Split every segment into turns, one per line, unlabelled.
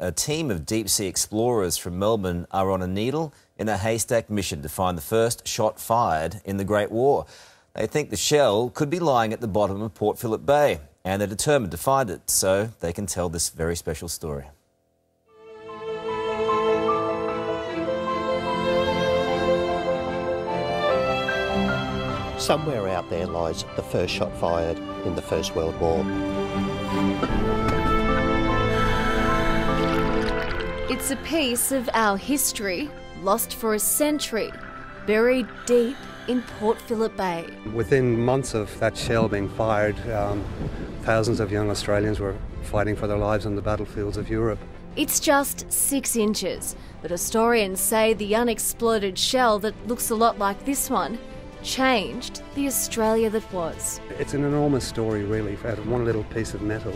A team of deep-sea explorers from Melbourne are on a needle-in-a-haystack mission to find the first shot fired in the Great War. They think the shell could be lying at the bottom of Port Phillip Bay, and they're determined to find it so they can tell this very special story.
Somewhere out there lies the first shot fired in the First World War.
It's a piece of our history, lost for a century, buried deep in Port Phillip Bay.
Within months of that shell being fired, thousands of young Australians were fighting for their lives on the battlefields of Europe.
It's just 6 inches, but historians say the unexploded shell that looks a lot like this one changed the Australia that was.
It's an enormous story, really, out of one little piece of metal.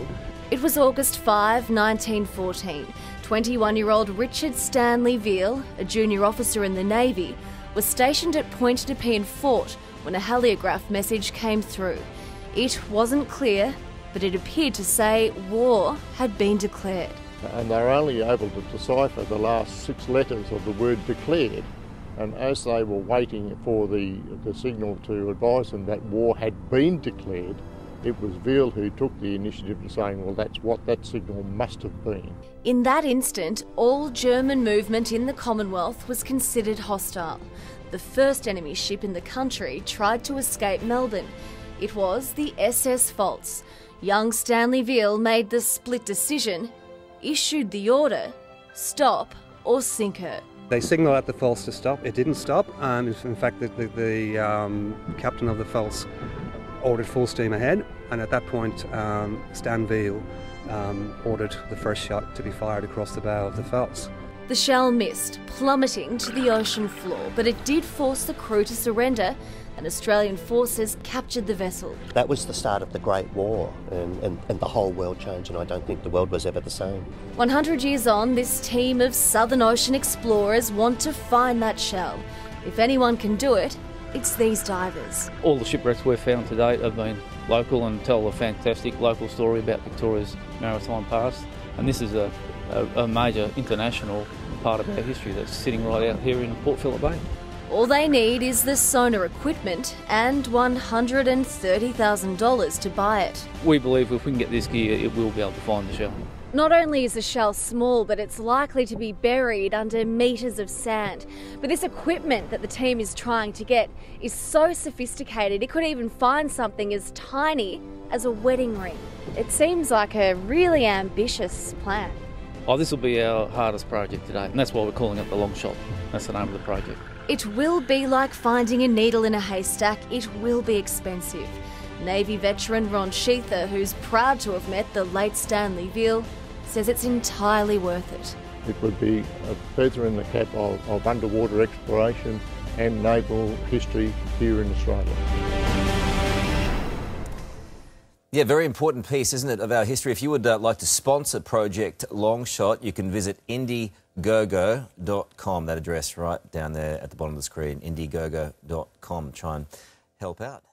It was August 5, 1914. 21-year-old Richard Stanley Veal, a junior officer in the Navy, was stationed at Point Nepean Fort when a heliograph message came through. It wasn't clear, but it appeared to say war had been declared.
And they were only able to decipher the last 6 letters of the word declared. And as they were waiting for the signal to advise them that war had been declared, it was Veal who took the initiative in saying, well, that's what that signal must have been.
In that instant, all German movement in the Commonwealth was considered hostile. The first enemy ship in the country tried to escape Melbourne. It was the SS Pfalz. Young Stanley Veal made the split decision, issued the order, stop or sink her.
They signalled at the Pfalz to stop. It didn't stop. In fact, the captain of the Pfalz ordered full steam ahead, and at that point Stan Veal ordered the first shot to be fired across the bow of the Pfalz.
The shell missed, plummeting to the ocean floor, but it did force the crew to surrender, and Australian forces captured the vessel.
That was the start of the Great War, and the whole world changed, and I don't think the world was ever the same. 100
years on, this team of Southern Ocean explorers want to find that shell. If anyone can do it, it's these divers.
All the shipwrecks we've found to date have been local and tell a fantastic local story about Victoria's maritime past. And this is a major international part of our history that's sitting right out here in Port Phillip Bay.
All they need is the sonar equipment and $130,000 to buy it.
We believe if we can get this gear, it will be able to find the shell.
Not only is the shell small, but it's likely to be buried under metres of sand. But this equipment that the team is trying to get is so sophisticated, it could even find something as tiny as a wedding ring. It seems like a really ambitious plan.
Oh, this will be our hardest project today, and that's why we're calling it the Longshot. That's the name of the project.
It will be like finding a needle in a haystack. It will be expensive. Navy veteran Ron Sheether, who's proud to have met the late Stanley Veal, says it's entirely worth it.
It would be a feather in the cap of underwater exploration and naval history here in Australia.
Yeah, very important piece, isn't it, of our history. If you would like to sponsor Project Longshot, you can visit indiegogo.com. That address right down there at the bottom of the screen, indiegogo.com. Try and help out.